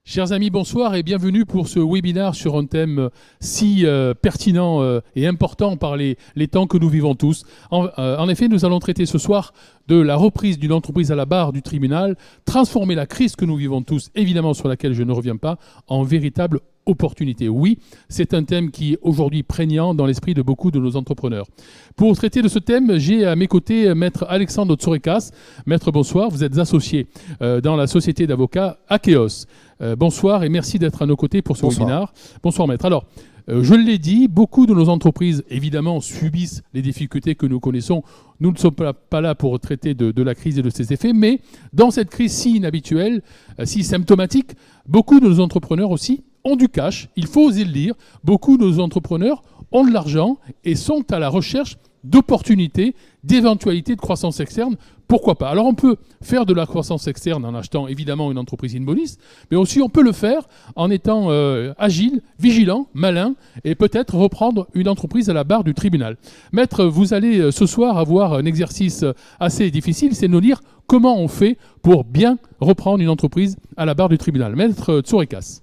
Chers amis, bonsoir et bienvenue pour ce webinaire sur un thème si pertinent et important par les temps que nous vivons tous. En effet, nous allons traiter ce soir de la reprise d'une entreprise à la barre du tribunal, transformer la crise que nous vivons tous, évidemment sur laquelle je ne reviens pas, en véritable opportunité. Oui, c'est un thème qui est aujourd'hui prégnant dans l'esprit de beaucoup de nos entrepreneurs. Pour traiter de ce thème, j'ai à mes côtés Maître Alexandre Tsourikas. Maître, bonsoir, vous êtes associé dans la société d'avocats Akeos. Bonsoir et merci d'être à nos côtés pour ce webinaire. Bonsoir Maître. Alors, je l'ai dit, beaucoup de nos entreprises, évidemment, subissent les difficultés que nous connaissons. Nous ne sommes pas là pour traiter de la crise et de ses effets, mais dans cette crise si inhabituelle, si symptomatique, beaucoup de nos entrepreneurs aussi ont du cash, il faut oser le dire. Beaucoup de nos entrepreneurs ont de l'argent et sont à la recherche d'opportunités, d'éventualités de croissance externe. Pourquoi pas? Alors on peut faire de la croissance externe en achetant évidemment une entreprise in bonis, mais aussi on peut le faire en étant agile, vigilant, malin et peut-être reprendre une entreprise à la barre du tribunal. Maître, vous allez ce soir avoir un exercice assez difficile, c'est de nous dire comment on fait pour bien reprendre une entreprise à la barre du tribunal. Maître Tsourikas.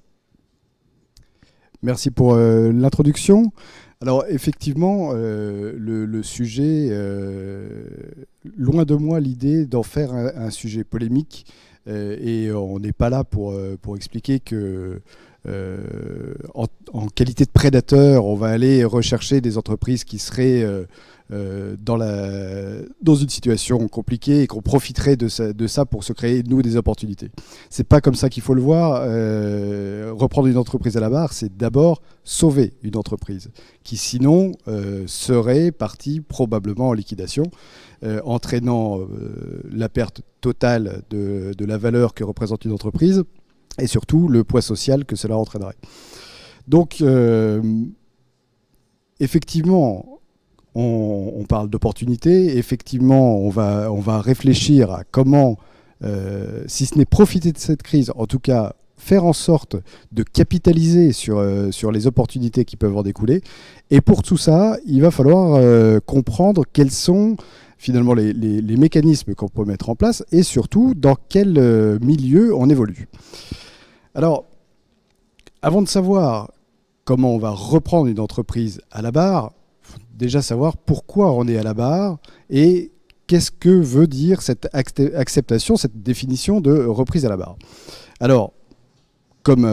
Merci pour l'introduction. Alors effectivement, le sujet, loin de moi l'idée d'en faire un sujet polémique, et on n'est pas là pour expliquer que en qualité de prédateur, on va aller rechercher des entreprises qui seraient dans une situation compliquée et qu'on profiterait de ça pour se créer, nous, des opportunités. C'est pas comme ça qu'il faut le voir. Reprendre une entreprise à la barre, c'est d'abord sauver une entreprise qui, sinon, serait partie probablement en liquidation, entraînant la perte totale de la valeur que représente une entreprise et surtout le poids social que cela entraînerait. Donc, effectivement, on parle d'opportunités. Effectivement, on va réfléchir à comment, si ce n'est profiter de cette crise, en tout cas faire en sorte de capitaliser sur les opportunités qui peuvent en découler. Et pour tout ça, il va falloir comprendre quels sont finalement les mécanismes qu'on peut mettre en place et surtout dans quel milieu on évolue. Alors, avant de savoir comment on va reprendre une entreprise à la barre, il faut déjà savoir pourquoi on est à la barre et qu'est-ce que veut dire cette acceptation, cette définition de reprise à la barre. Alors, comme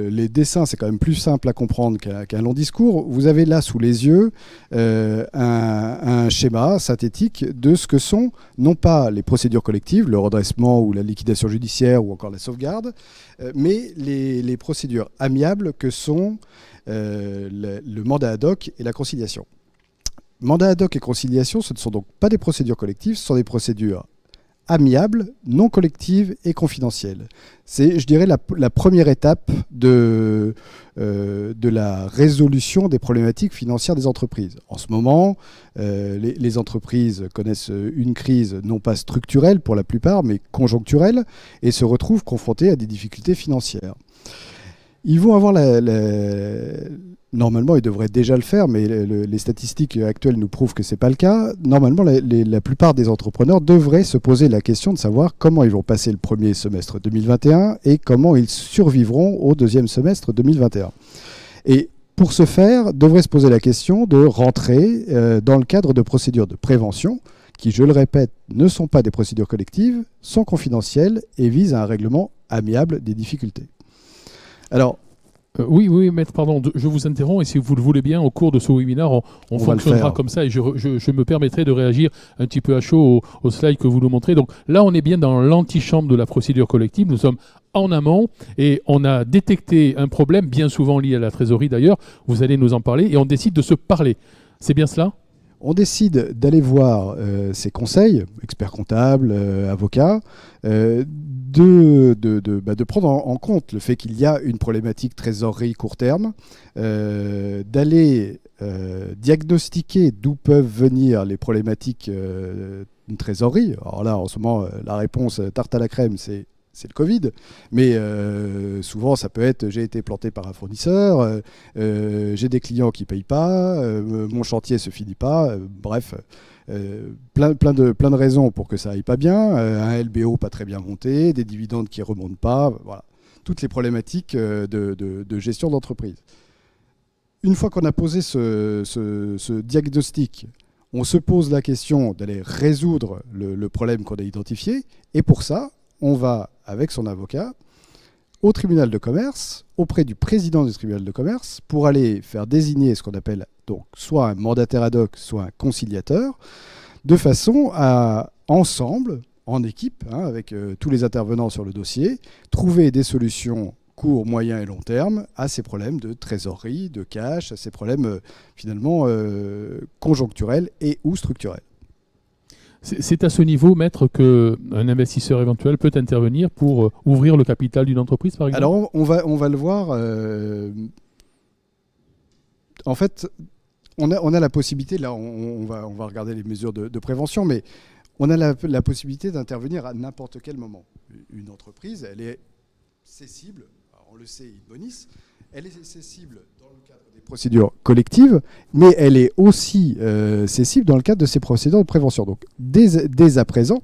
les dessins, c'est quand même plus simple à comprendre qu'un long discours, vous avez là sous les yeux un schéma synthétique de ce que sont, non pas les procédures collectives, le redressement ou la liquidation judiciaire ou encore la sauvegarde, mais les procédures amiables que sont le mandat ad hoc et la conciliation. Mandat ad hoc et conciliation, ce ne sont donc pas des procédures collectives, ce sont des procédures amiable, non collective et confidentielle. C'est, je dirais, la première étape de la résolution des problématiques financières des entreprises. En ce moment, les entreprises connaissent une crise non pas structurelle pour la plupart, mais conjoncturelle, et se retrouvent confrontées à des difficultés financières. Ils vont avoir normalement, ils devraient déjà le faire, mais les statistiques actuelles nous prouvent que ce n'est pas le cas. Normalement, la plupart des entrepreneurs devraient se poser la question de savoir comment ils vont passer le premier semestre 2021 et comment ils survivront au deuxième semestre 2021. Et pour ce faire, devraient se poser la question de rentrer dans le cadre de procédures de prévention qui, je le répète, ne sont pas des procédures collectives, sont confidentielles et visent à un règlement amiable des difficultés. Alors, oui, maître, pardon, je vous interromps et si vous le voulez bien, au cours de ce webinaire, on fonctionnera comme ça et je me permettrai de réagir un petit peu à chaud au slide que vous nous montrez. Donc là, on est bien dans l'antichambre de la procédure collective. Nous sommes en amont et on a détecté un problème, bien souvent lié à la trésorerie d'ailleurs. Vous allez nous en parler et on décide de se parler. C'est bien cela ? On décide d'aller voir ses conseils, experts comptables, avocats, de prendre en compte le fait qu'il y a une problématique trésorerie court terme, d'aller diagnostiquer d'où peuvent venir les problématiques de trésorerie. Alors là, en ce moment, la réponse tarte à la crème, c'est le Covid, mais souvent ça peut être j'ai été planté par un fournisseur, j'ai des clients qui ne payent pas, mon chantier ne se finit pas, bref, plein de raisons pour que ça aille pas bien, un LBO pas très bien monté, des dividendes qui ne remontent pas, voilà. toutes les problématiques de gestion d'entreprise. Une fois qu'on a posé ce diagnostic, on se pose la question d'aller résoudre le problème qu'on a identifié. Et pour ça, on va, avec son avocat, au tribunal de commerce, auprès du président du tribunal de commerce, pour aller faire désigner ce qu'on appelle donc soit un mandataire ad hoc, soit un conciliateur, de façon à, ensemble, en équipe, avec tous les intervenants sur le dossier, trouver des solutions court, moyen et long terme à ces problèmes de trésorerie, de cash, à ces problèmes finalement conjoncturels et ou structurels. C'est à ce niveau, maître, qu'un investisseur éventuel peut intervenir pour ouvrir le capital d'une entreprise, par exemple? Alors, on va le voir. En fait, on a la possibilité, là, on va regarder les mesures de prévention, mais on a la possibilité d'intervenir à n'importe quel moment. Une entreprise, elle est cessible, on le sait, Bonis, elle est cessible dans le cadre des procédures collectives, mais elle est aussi cessible dans le cadre de ces procédures de prévention. Donc, dès à présent,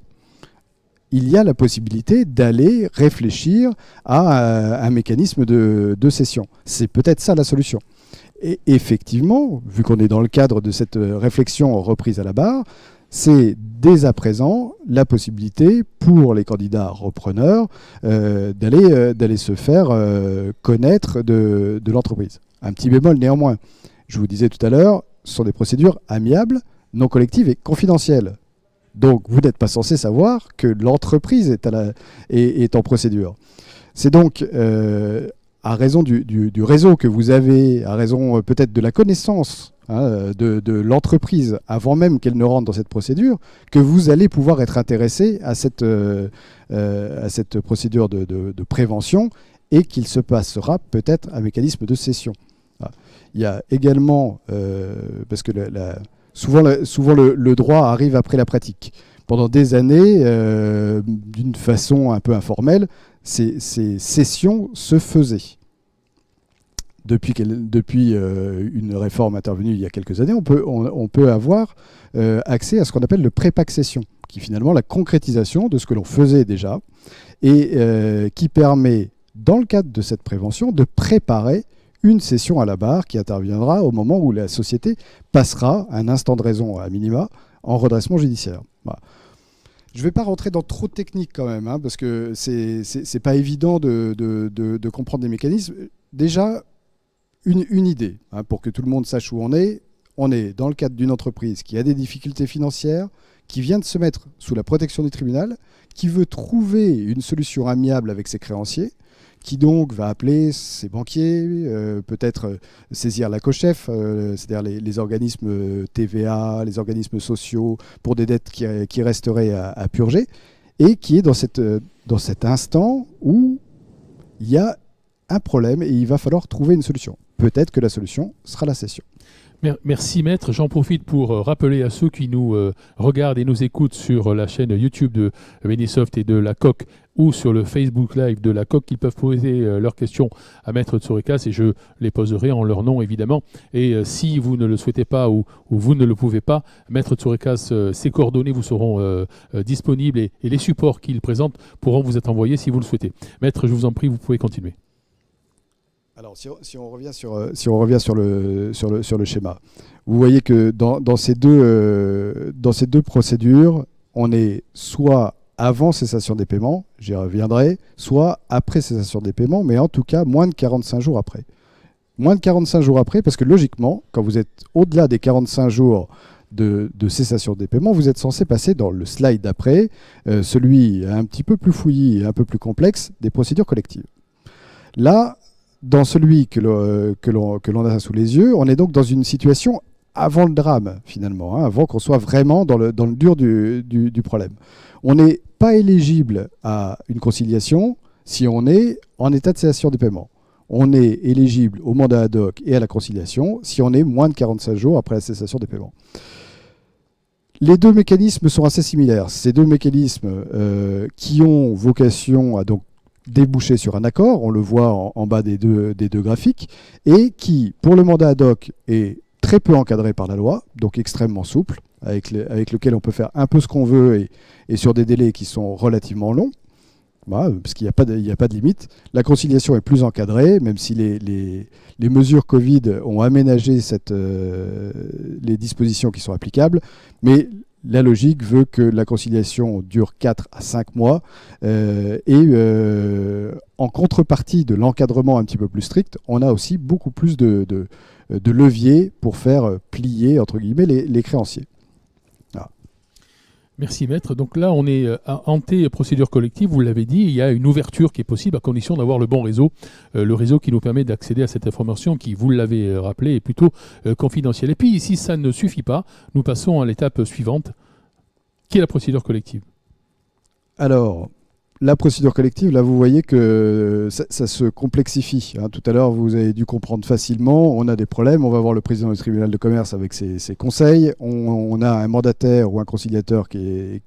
il y a la possibilité d'aller réfléchir à un mécanisme de cession. C'est peut-être ça la solution. Et effectivement, vu qu'on est dans le cadre de cette réflexion reprise à la barre, c'est dès à présent la possibilité pour les candidats repreneurs d'aller se faire connaître de l'entreprise. Un petit bémol néanmoins. Je vous disais tout à l'heure, ce sont des procédures amiables, non collectives et confidentielles. Donc vous n'êtes pas censé savoir que l'entreprise est en procédure. C'est donc à raison du réseau que vous avez, à raison peut-être de la connaissance de l'entreprise avant même qu'elle ne rentre dans cette procédure, que vous allez pouvoir être intéressé à cette procédure de prévention et qu'il se passera peut-être un mécanisme de cession. Voilà. Il y a également, parce que souvent le droit arrive après la pratique. Pendant des années, d'une façon un peu informelle, ces cessions se faisaient. Depuis une réforme intervenue il y a quelques années, on peut avoir accès à ce qu'on appelle le pré-pack-cession, qui est finalement la concrétisation de ce que l'on faisait déjà et qui permet, dans le cadre de cette prévention, de préparer une cession à la barre qui interviendra au moment où la société passera, un instant de raison à minima, en redressement judiciaire. Voilà. Je ne vais pas rentrer dans trop de techniques quand même, parce que c'est pas évident de comprendre les mécanismes. Déjà, une idée, pour que tout le monde sache où on est. On est dans le cadre d'une entreprise qui a des difficultés financières, qui vient de se mettre sous la protection du tribunal, qui veut trouver une solution amiable avec ses créanciers, qui donc va appeler ses banquiers, peut-être saisir la COCHEF, c'est-à-dire les organismes TVA, les organismes sociaux, pour des dettes qui resteraient à purger, et qui est dans cet instant où il y a un problème et il va falloir trouver une solution. Peut-être que la solution sera la cession. Merci maître, j'en profite pour rappeler à ceux qui nous regardent et nous écoutent sur la chaîne YouTube de Benisoft et de La Coque ou sur le Facebook Live de La Coque qu'ils peuvent poser leurs questions à maître Tsourikas et je les poserai en leur nom évidemment. Et si vous ne le souhaitez pas ou vous ne le pouvez pas, maître Tsourikas, ses coordonnées vous seront disponibles et les supports qu'il présente pourront vous être envoyés si vous le souhaitez. Maître, je vous en prie, vous pouvez continuer. Alors, si on revient sur le schéma, vous voyez que dans ces deux procédures, on est soit avant cessation des paiements, j'y reviendrai, soit après cessation des paiements, mais en tout cas moins de 45 jours après. Moins de 45 jours après, parce que logiquement, quand vous êtes au-delà des 45 jours de cessation des paiements, vous êtes censé passer dans le slide d'après, celui un petit peu plus fouillis et un peu plus complexe, des procédures collectives. Là, dans celui que l'on a sous les yeux, on est donc dans une situation avant le drame, finalement, avant qu'on soit vraiment dans le dur du problème. On n'est pas éligible à une conciliation si on est en état de cessation des paiements. On est éligible au mandat ad hoc et à la conciliation si on est moins de 45 jours après la cessation des paiements. Les deux mécanismes sont assez similaires. Ces deux mécanismes qui ont vocation à donc déboucher sur un accord, on le voit en bas des deux graphiques, et qui, pour le mandat ad hoc, est très peu encadré par la loi, donc extrêmement souple, avec lequel on peut faire un peu ce qu'on veut et sur des délais qui sont relativement longs. Voilà, parce qu'il n'y a pas de limite. La conciliation est plus encadrée, même si les mesures Covid ont aménagé les dispositions qui sont applicables. Mais la logique veut que la conciliation dure 4 à 5 mois. En contrepartie de l'encadrement un petit peu plus strict, on a aussi beaucoup plus de leviers pour faire plier, entre guillemets, les créanciers. Voilà. Merci maître. Donc là, on est hanté procédure collective, vous l'avez dit, il y a une ouverture qui est possible à condition d'avoir le bon réseau, le réseau qui nous permet d'accéder à cette information qui, vous l'avez rappelé, est plutôt confidentielle. Et puis, si ça ne suffit pas, nous passons à l'étape suivante, qui est la procédure collective. Alors, la procédure collective, là, vous voyez que ça se complexifie. Hein. Tout à l'heure, vous avez dû comprendre facilement. On a des problèmes. On va voir le président du tribunal de commerce avec ses conseils. On a un mandataire ou un conciliateur qui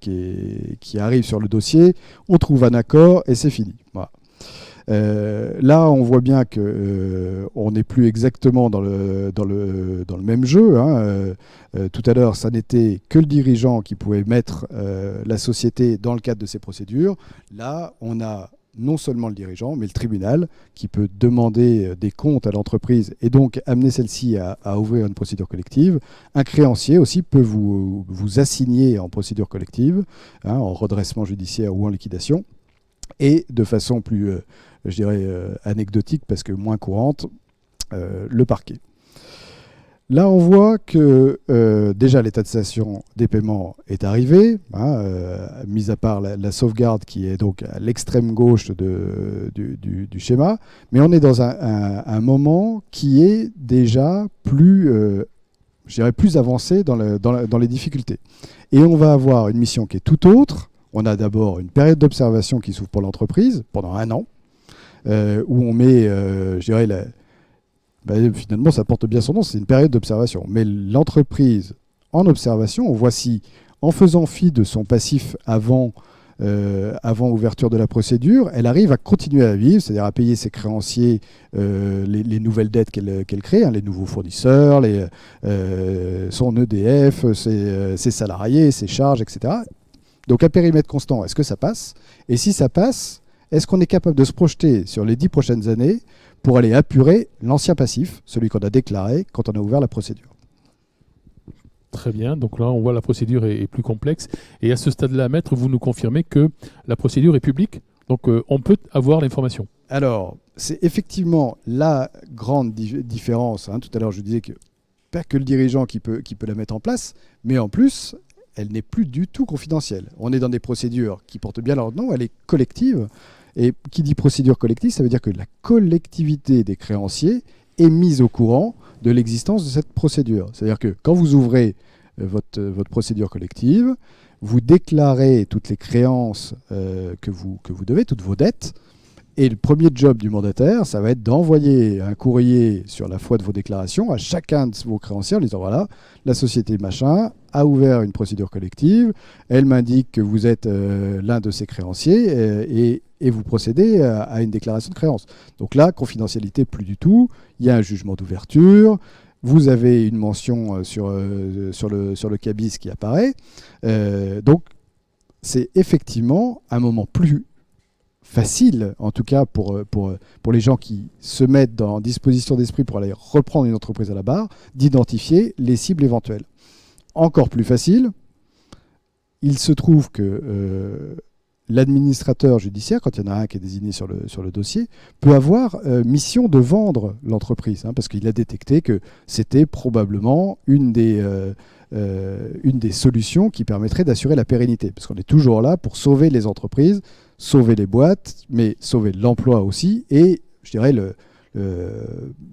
arrive sur le dossier. On trouve un accord et c'est fini. Voilà. Là, on voit bien qu'on n'est plus exactement dans le même jeu. Hein. Tout à l'heure, ça n'était que le dirigeant qui pouvait mettre la société dans le cadre de ces procédures. Là, on a non seulement le dirigeant, mais le tribunal qui peut demander des comptes à l'entreprise et donc amener celle-ci à ouvrir une procédure collective. Un créancier aussi peut vous assigner en procédure collective, hein, en redressement judiciaire ou en liquidation. Et de façon plus, je dirais, anecdotique, parce que moins courante, le parquet. Là, on voit que déjà l'étatisation des paiements est arrivée, hein, mis à part la sauvegarde qui est donc à l'extrême gauche du schéma, mais on est dans un moment qui est déjà plus, je dirais, plus avancé dans les difficultés. Et on va avoir une mission qui est tout autre. On a d'abord une période d'observation qui s'ouvre pour l'entreprise pendant 1 an, où on met, je dirais, finalement ça porte bien son nom, c'est une période d'observation. Mais l'entreprise en observation, on voit si, en faisant fi de son passif avant ouverture de la procédure, elle arrive à continuer à vivre, c'est-à-dire à payer ses créanciers, les nouvelles dettes qu'elle crée, hein, les nouveaux fournisseurs, son EDF, ses salariés, ses charges, etc. Donc à périmètre constant, est-ce que ça passe? Et si ça passe, est-ce qu'on est capable de se projeter sur les 10 prochaines années pour aller apurer l'ancien passif, celui qu'on a déclaré quand on a ouvert la procédure? Très bien, donc là on voit la procédure est plus complexe. Et à ce stade-là, maître, vous nous confirmez que la procédure est publique, donc on peut avoir l'information. Alors, c'est effectivement la grande différence. Hein. Tout à l'heure, je disais que pas que le dirigeant qui peut la mettre en place, mais en plus, elle n'est plus du tout confidentielle. On est dans des procédures qui portent bien leur nom, elle est collective. Et qui dit procédure collective, ça veut dire que la collectivité des créanciers est mise au courant de l'existence de cette procédure. C'est-à-dire que quand vous ouvrez votre procédure collective, vous déclarez toutes les créances que vous devez, toutes vos dettes. Et le premier job du mandataire, ça va être d'envoyer un courrier sur la foi de vos déclarations à chacun de vos créanciers en disant voilà, la société machin a ouvert une procédure collective, elle m'indique que vous êtes l'un de ses créanciers et vous procédez à une déclaration de créance. Donc là, confidentialité plus du tout, il y a un jugement d'ouverture, vous avez une mention sur le cabis qui apparaît. Donc c'est effectivement un moment plus facile, en tout cas pour les gens qui se mettent en disposition d'esprit pour aller reprendre une entreprise à la barre, d'identifier les cibles éventuelles. Encore plus facile, il se trouve que l'administrateur judiciaire, quand il y en a un qui est désigné sur le dossier, peut avoir mission de vendre l'entreprise, hein, parce qu'il a détecté que c'était probablement une des solutions qui permettrait d'assurer la pérennité, parce qu'on est toujours là pour sauver les entreprises, sauver les boîtes, mais sauver l'emploi aussi, et je dirais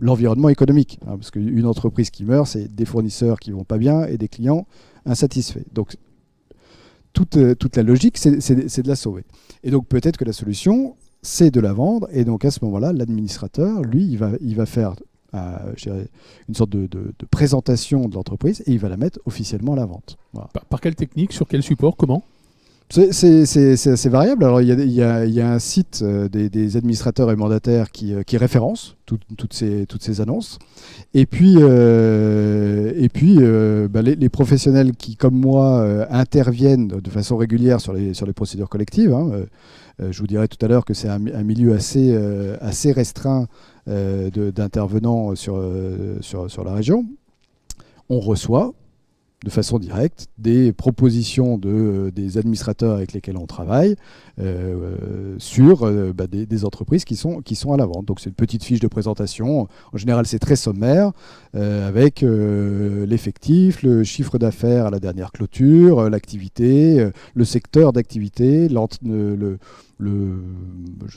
l'environnement économique. Hein, parce qu'une entreprise qui meurt, c'est des fournisseurs qui ne vont pas bien et des clients insatisfaits. Donc toute la logique, c'est de la sauver. Et donc peut-être que la solution, c'est de la vendre, et donc à ce moment-là, l'administrateur, lui, il va faire je dirais, une sorte de présentation de l'entreprise, et il va la mettre officiellement à la vente. Voilà. Par quelle technique? Sur quel support? Comment? C'est assez variable. Alors, il y a un site des administrateurs et mandataires qui référence toutes ces annonces. Et puis, les professionnels qui, comme moi, interviennent de façon régulière sur les procédures collectives. Je vous dirais tout à l'heure que c'est un milieu assez restreint d'intervenants sur la région. On reçoit de façon directe des propositions des administrateurs avec lesquels on travaille sur des entreprises qui sont à la vente. Donc c'est une petite fiche de présentation. En général, c'est très sommaire avec l'effectif, le chiffre d'affaires à la dernière clôture, l'activité, le secteur d'activité, je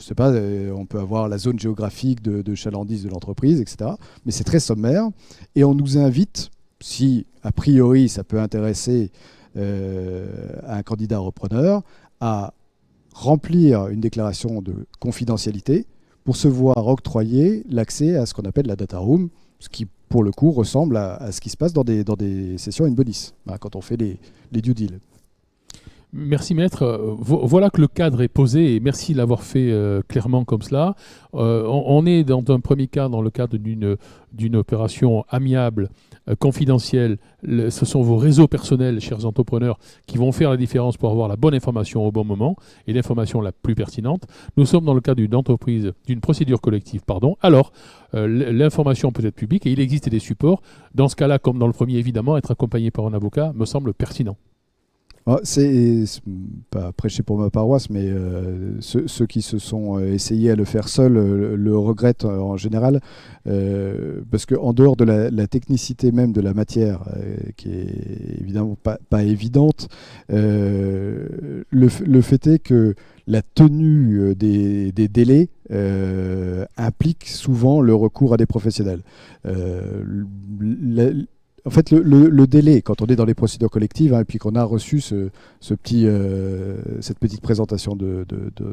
sais pas, on peut avoir la zone géographique de chalandise de l'entreprise, etc. Mais c'est très sommaire et on nous invite, si a priori ça peut intéresser un candidat repreneur, à remplir une déclaration de confidentialité pour se voir octroyer l'accès à ce qu'on appelle la data room, ce qui pour le coup ressemble à ce qui se passe dans des sessions in bodies, quand on fait les due deals. Merci maître. Voilà que le cadre est posé et merci de l'avoir fait clairement comme cela. On est dans un premier cas dans le cadre d'une opération amiable, confidentielle. Ce sont vos réseaux personnels, chers entrepreneurs, qui vont faire la différence pour avoir la bonne information au bon moment et l'information la plus pertinente. Nous sommes dans le cadre d'une procédure collective. Alors, l'information peut être publique et il existe des supports. Dans ce cas-là, comme dans le premier, évidemment, être accompagné par un avocat me semble pertinent. C'est pas prêcher pour ma paroisse, mais ceux qui se sont essayés à le faire seuls le regrettent en général, parce qu'en dehors de la technicité même de la matière, qui est évidemment pas évidente, le fait est que la tenue des délais implique souvent le recours à des professionnels. En fait, le délai, quand on est dans les procédures collectives, et puis qu'on a reçu cette petite présentation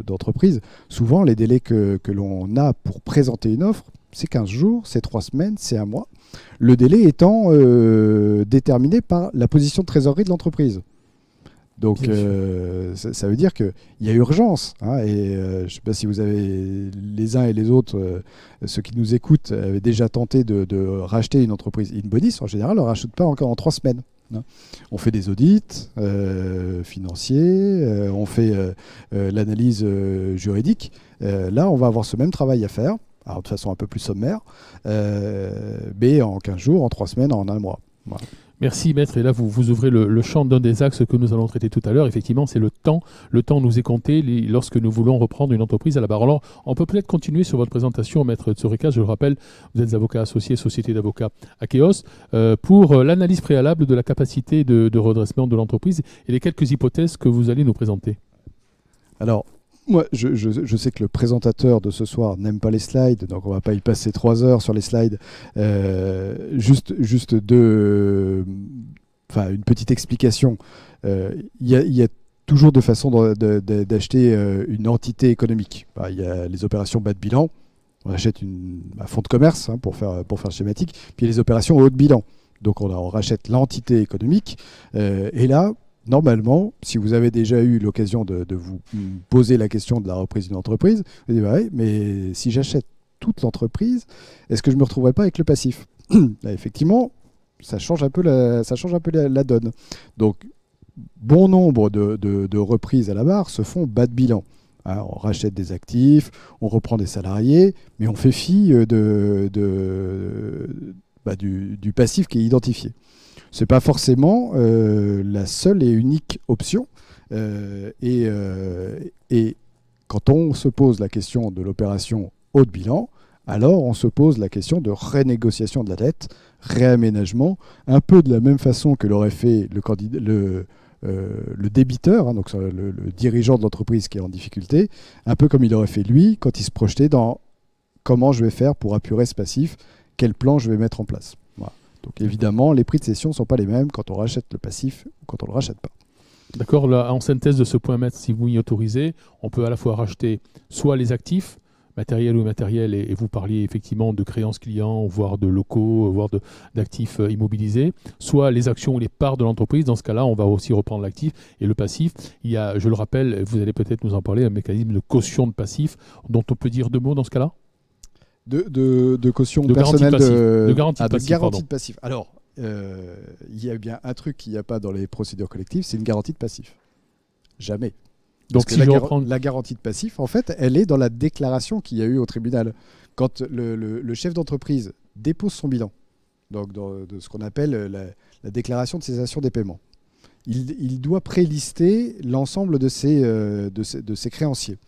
d'entreprise, souvent les délais que l'on a pour présenter une offre, c'est 15 jours, c'est 3 semaines, c'est 1 mois. Le délai étant déterminé par la position de trésorerie de l'entreprise. Donc ça veut dire qu'il y a urgence. Et je ne sais pas si vous avez les uns et les autres, ceux qui nous écoutent, avaient déjà tenté de racheter une entreprise in bodies. En général, on ne rachète pas encore en 3 semaines. On fait des audits financiers, on fait l'analyse juridique. Là, on va avoir ce même travail à faire, alors de façon un peu plus sommaire, mais en 15 jours, en 3 semaines, en 1 mois. Voilà. Merci maître, et là vous ouvrez le champ d'un des axes que nous allons traiter tout à l'heure. Effectivement, c'est le temps. Le temps nous est compté lorsque nous voulons reprendre une entreprise à la barre. Alors, on peut peut-être continuer sur votre présentation, maître Tsoureka. Je le rappelle, vous êtes avocat associé, société d'avocats Akeos, pour l'analyse préalable de la capacité de redressement de l'entreprise et les quelques hypothèses que vous allez nous présenter. Alors, moi, je sais que le présentateur de ce soir n'aime pas les slides, donc on ne va pas y passer 3 heures sur les slides. Juste une petite explication. Il y a toujours 2 façons d'acheter une entité économique. Il y a les opérations bas de bilan. On achète un fonds de commerce, pour faire schématique. Puis il y a les opérations haut de bilan. Donc on rachète l'entité économique. Et là, normalement, si vous avez déjà eu l'occasion de vous poser la question de la reprise d'une entreprise, vous dites oui, mais si j'achète toute l'entreprise, est-ce que je ne me retrouverai pas avec le passif? Là, effectivement, ça change un peu la donne. Donc, bon nombre de reprises à la barre se font bas de bilan. On rachète des actifs, on reprend des salariés, mais on fait fi du passif qui est identifié. Ce n'est pas forcément la seule et unique option. Et quand on se pose la question de l'opération haut de bilan, alors on se pose la question de renégociation de la dette, réaménagement, un peu de la même façon que l'aurait fait le débiteur, donc le dirigeant de l'entreprise qui est en difficulté, un peu comme il aurait fait lui quand il se projetait dans comment je vais faire pour apurer ce passif, quel plan je vais mettre en place. Voilà. Donc évidemment, les prix de cession ne sont pas les mêmes quand on rachète le passif ou quand on ne le rachète pas. D'accord, là, en synthèse de ce point, maître, si vous m'y autorisez, on peut à la fois racheter soit les actifs, matériel ou immatériel, et vous parliez effectivement de créances clients, voire de locaux, voire d'actifs immobilisés, soit les actions ou les parts de l'entreprise. Dans ce cas-là, on va aussi reprendre l'actif et le passif. Il y a, je le rappelle, vous allez peut-être nous en parler, un mécanisme de caution de passif dont on peut dire deux mots dans ce cas-là. De caution De garantie personnelle de garantie de passif. garantie de passif. Alors, il y a bien un truc qu'il n'y a pas dans les procédures collectives, c'est une garantie de passif. Jamais. Donc, Parce si que je reprends... la garantie de passif, en fait, elle est dans la déclaration qu'il y a eu au tribunal. Quand le chef d'entreprise dépose son bilan, donc de ce qu'on appelle la déclaration de cessation des paiements, il doit prélister l'ensemble de ses créanciers.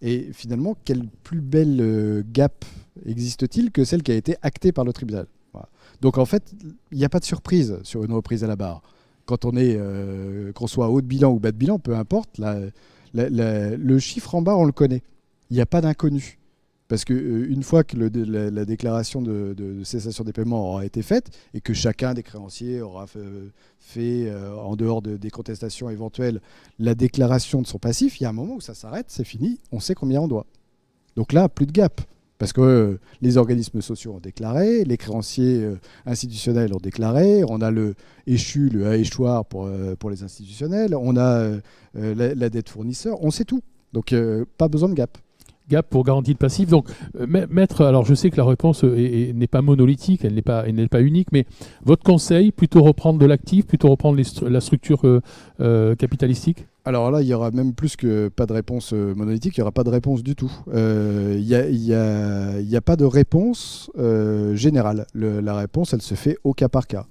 Et finalement, quelle plus belle gap existe-t-il que celle qui a été actée par le tribunal? Voilà. Donc en fait, il n'y a pas de surprise sur une reprise à la barre. Quand qu'on soit haut de bilan ou bas de bilan, peu importe, le chiffre en bas, on le connaît. Il n'y a pas d'inconnu. Parce qu'une fois que la déclaration de cessation des paiements aura été faite et que chacun des créanciers aura fait en dehors des contestations éventuelles, la déclaration de son passif, il y a un moment où ça s'arrête, c'est fini, on sait combien on doit. Donc là, plus de gap. Parce que les organismes sociaux ont déclaré, les créanciers institutionnels ont déclaré, on a le échu, le à échoir pour les institutionnels, on a la dette fournisseur, on sait tout. Donc pas besoin de gap. Gap pour garantie de passif. Donc, maître, alors je sais que la réponse n'est pas monolithique, elle n'est pas unique, mais votre conseil, plutôt reprendre de l'actif, plutôt reprendre la structure capitalistique? Alors là, il y aura même plus que pas de réponse monolithique, il n'y aura pas de réponse du tout. Il y a pas de réponse générale. La réponse, elle se fait au cas par cas.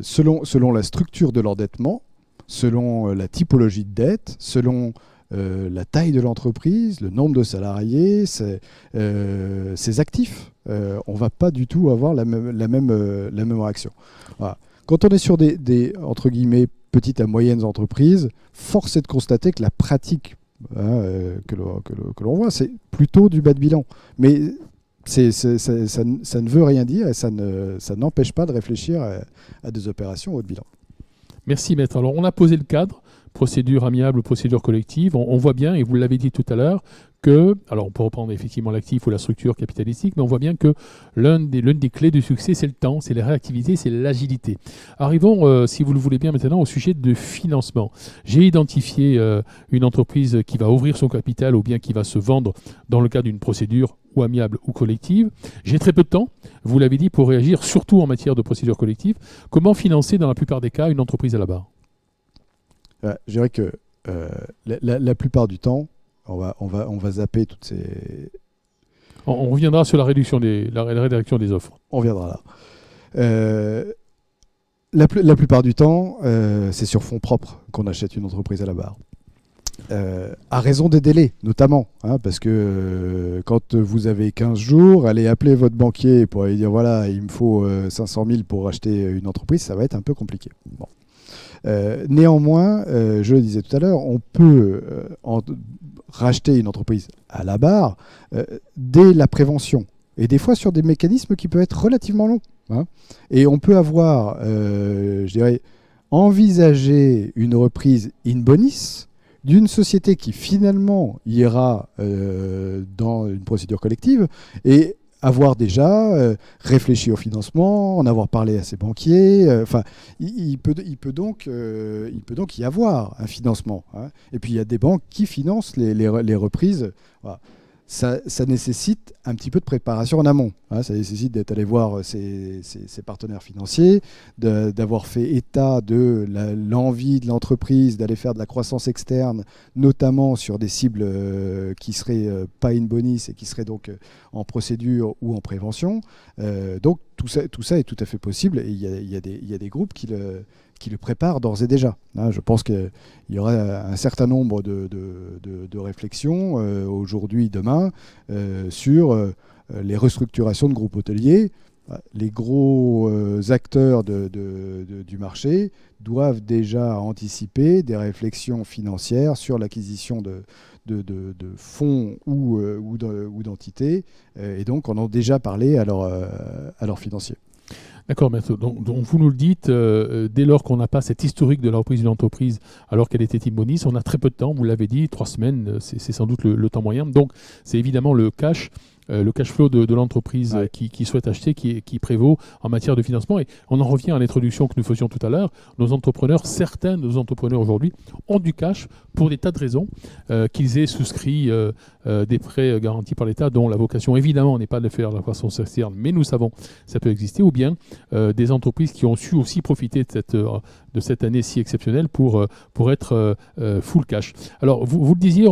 Selon la structure de l'endettement, selon la typologie de dette, selon la taille de l'entreprise, le nombre de salariés, ses actifs. On ne va pas du tout avoir la même réaction. Voilà. Quand on est sur des entre guillemets, petites à moyennes entreprises, force est de constater que la pratique que l'on voit, c'est plutôt du bas de bilan. Mais ça ne veut rien dire et ça n'empêche pas de réfléchir à des opérations haut de bilan. Merci, maître. Alors, on a posé le cadre, procédure amiable, procédure collective. On voit bien, et vous l'avez dit tout à l'heure, alors on peut reprendre effectivement l'actif ou la structure capitalistique, mais on voit bien que l'une des clés du succès, c'est le temps, c'est la réactivité, c'est l'agilité. Arrivons, si vous le voulez bien maintenant, au sujet de financement. J'ai identifié une entreprise qui va ouvrir son capital ou bien qui va se vendre dans le cadre d'une procédure ou amiable ou collective. J'ai très peu de temps, vous l'avez dit, pour réagir, surtout en matière de procédure collective. Comment financer dans la plupart des cas une entreprise à la barre? Je dirais que la plupart du temps, on va zapper toutes ces... On reviendra sur la réduction la rédaction des offres. On reviendra là. La plupart du temps, c'est sur fonds propres qu'on achète une entreprise à la barre. À raison des délais, notamment. Parce que quand vous avez 15 jours, allez appeler votre banquier pour lui dire voilà, il me faut 500 000 pour acheter une entreprise, ça va être un peu compliqué. Bon. Néanmoins, je le disais tout à l'heure, on peut racheter une entreprise à la barre dès la prévention. Et des fois sur des mécanismes qui peuvent être relativement longs. Et on peut avoir, je dirais, envisagé une reprise in bonis d'une société qui finalement ira dans une procédure collective et avoir déjà réfléchi au financement, en avoir parlé à ses banquiers. Il peut donc y avoir un financement. Et puis il y a des banques qui financent les reprises. Voilà. Ça nécessite un petit peu de préparation en amont. Ça nécessite d'être allé voir ses partenaires financiers, d'avoir fait état de l'envie de l'entreprise d'aller faire de la croissance externe, notamment sur des cibles qui seraient pas in bonis et qui seraient donc en procédure ou en prévention. Donc tout ça est tout à fait possible et il y a des groupes qui le préparent d'ores et déjà. Je pense qu'il y aura un certain nombre de réflexions aujourd'hui, demain, sur les restructurations de groupes hôteliers. Les gros acteurs du marché doivent déjà anticiper des réflexions financières sur l'acquisition de fonds ou d'entités, et donc en ont déjà parlé à leurs financiers. D'accord, maître. Donc, vous nous le dites, dès lors qu'on n'a pas cet historique de la reprise d'une entreprise alors qu'elle était immoniste, on a très peu de temps, vous l'avez dit, 3 semaines, c'est sans doute le temps moyen. Donc c'est évidemment le cash flow de l'entreprise qui souhaite acheter qui prévaut en matière de financement. Et on en revient à l'introduction que nous faisions tout à l'heure. Certains de nos entrepreneurs aujourd'hui ont du cash pour des tas de raisons, qu'ils aient souscrit des prêts garantis par l'État, dont la vocation évidemment n'est pas de faire la croissance externe, mais nous savons que ça peut exister, ou bien des entreprises qui ont su aussi profiter de cette année si exceptionnelle pour être full cash. Alors vous le disiez,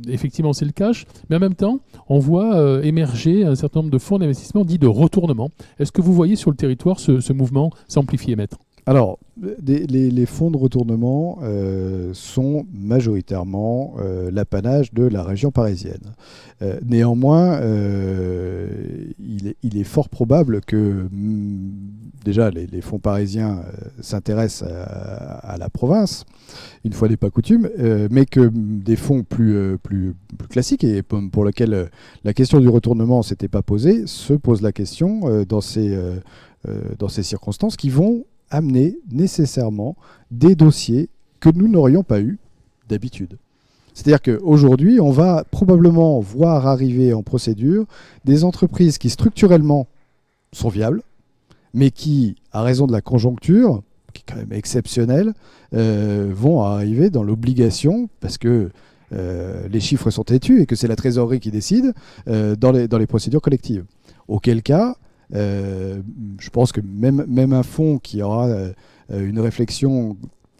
effectivement c'est le cash, mais en même temps on voit émerger un certain nombre de fonds d'investissement dits de retournement. Est-ce que vous voyez sur le territoire ce mouvement s'amplifier, maître ? Alors, les fonds de retournement sont majoritairement l'apanage de la région parisienne. Néanmoins, il est fort probable que déjà les fonds parisiens s'intéressent à la province, une fois n'est pas coutume, mais que des fonds plus classiques et pour lesquels la question du retournement ne s'était pas posée, se pose la question dans ces circonstances qui vont amener nécessairement des dossiers que nous n'aurions pas eu d'habitude. C'est-à-dire qu'aujourd'hui, on va probablement voir arriver en procédure des entreprises qui structurellement sont viables, mais qui, à raison de la conjoncture, qui est quand même exceptionnelle, vont arriver dans l'obligation, parce que les chiffres sont têtus et que c'est la trésorerie qui décide, dans les procédures collectives. Auquel cas, je pense que même un fonds qui aura une réflexion,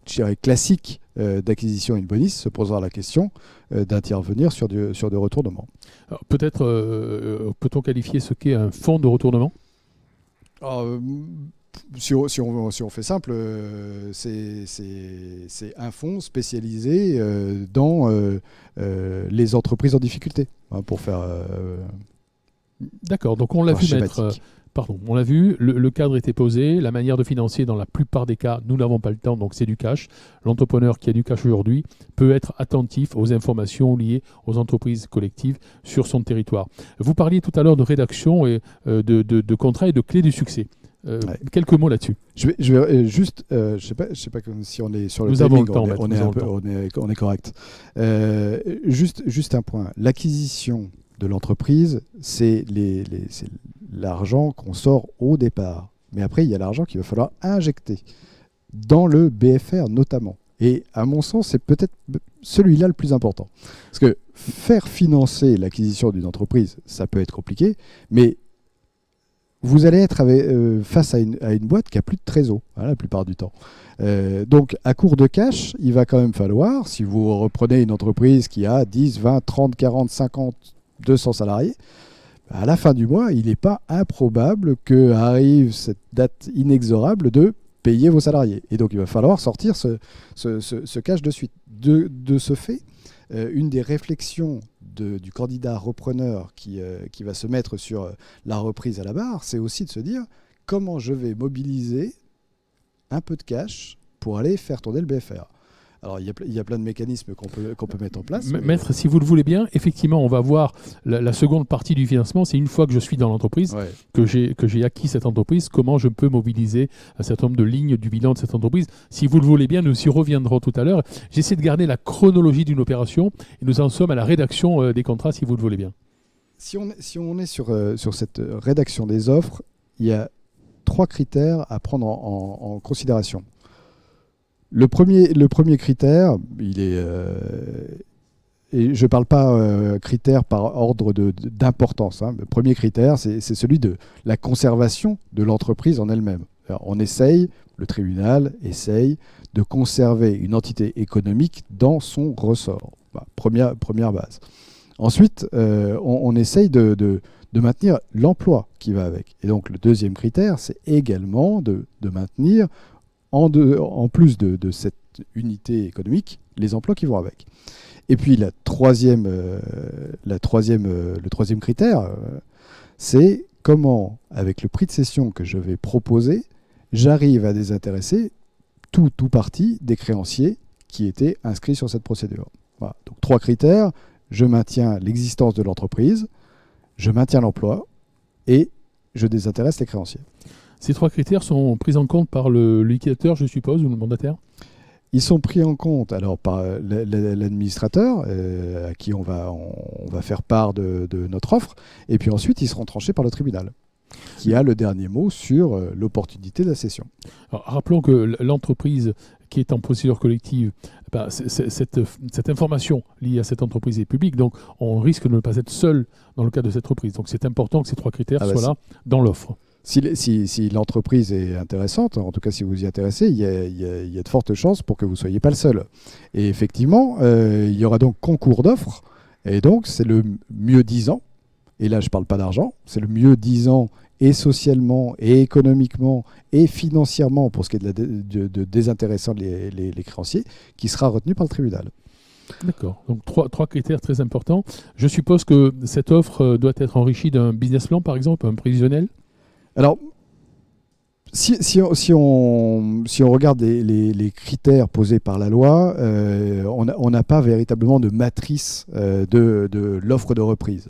je dirais, classique d'acquisition in bonis se posera la question d'intervenir sur de retournement. Alors, peut-être peut-on qualifier ce qu'est un fonds de retournement ? Si on fait simple, c'est un fonds spécialisé dans les entreprises en difficulté, pour faire... D'accord, donc on l'a vu, maître. On l'a vu, le cadre était posé, la manière de financer dans la plupart des cas, nous n'avons pas le temps, donc c'est du cash. L'entrepreneur qui a du cash aujourd'hui peut être attentif aux informations liées aux entreprises collectives sur son territoire. Vous parliez tout à l'heure de rédaction et de contrats et de clés du succès. Quelques mots là-dessus. Je vais juste, je sais pas si on est sur le nous timing, avons le temps, on est correct. Juste un point. L'acquisition de l'entreprise, c'est l'argent qu'on sort au départ. Mais après, il y a l'argent qu'il va falloir injecter dans le BFR notamment. Et à mon sens, c'est peut-être celui-là le plus important. Parce que faire financer l'acquisition d'une entreprise, ça peut être compliqué, mais vous allez être face à une boîte qui a plus de trésor, la plupart du temps. Donc, à court de cash, il va quand même falloir, si vous reprenez une entreprise qui a 10, 20, 30, 40, 50, 200 salariés, à la fin du mois, il n'est pas improbable qu'arrive cette date inexorable de payer vos salariés. Et donc, il va falloir sortir ce cash de suite. De ce fait, une des réflexions du candidat repreneur qui va se mettre sur la reprise à la barre, c'est aussi de se dire comment je vais mobiliser un peu de cash pour aller faire tourner le BFR. Alors, il y a plein de mécanismes qu'on peut mettre en place. Maître, si vous le voulez bien, effectivement, on va voir la seconde partie du financement. C'est une fois que je suis dans l'entreprise, que j'ai acquis cette entreprise, comment je peux mobiliser un certain nombre de lignes du bilan de cette entreprise. Si vous le voulez bien, nous y reviendrons tout à l'heure. J'essaie de garder la chronologie d'une opération et nous en sommes à la rédaction des contrats, si vous le voulez bien. Si on est sur cette rédaction des offres, il y a 3 critères à prendre en considération. Le premier critère, il est, et je ne parle pas critère par ordre d'importance. Le premier critère, c'est celui de la conservation de l'entreprise en elle-même. Alors, le tribunal essaye de conserver une entité économique dans son ressort. Première base. Ensuite, on essaye de maintenir l'emploi qui va avec. Et donc, le deuxième critère, c'est également de maintenir en plus de cette unité économique, les emplois qui vont avec. Et puis le troisième critère, c'est comment, avec le prix de cession que je vais proposer, j'arrive à désintéresser tout parti des créanciers qui étaient inscrits sur cette procédure. Voilà. Donc 3 critères, je maintiens l'existence de l'entreprise, je maintiens l'emploi et je désintéresse les créanciers. Ces 3 critères sont pris en compte par le liquidateur, je suppose, ou le mandataire? Ils sont pris en compte alors par l'administrateur à qui on va faire part de notre offre, et puis ensuite ils seront tranchés par le tribunal, qui a le dernier mot sur l'opportunité de la cession. Alors, rappelons que l'entreprise qui est en procédure collective, cette information liée à cette entreprise est publique, donc on risque de ne pas être seul dans le cas de cette reprise. Donc c'est important que ces 3 critères soient là dans l'offre. Si l'entreprise est intéressante, en tout cas si vous y intéressez, il y a de fortes chances pour que vous ne soyez pas le seul. Et effectivement, il y aura donc concours d'offres, et donc c'est le mieux disant, et là je ne parle pas d'argent, c'est le mieux disant et socialement, et économiquement, et financièrement, pour ce qui est de désintéressant les créanciers, qui sera retenu par le tribunal. D'accord, donc 3 critères très importants. Je suppose que cette offre doit être enrichie d'un business plan, par exemple, un prévisionnel? Alors, si on regarde les critères posés par la loi, on n'a pas véritablement de matrice de l'offre de reprise.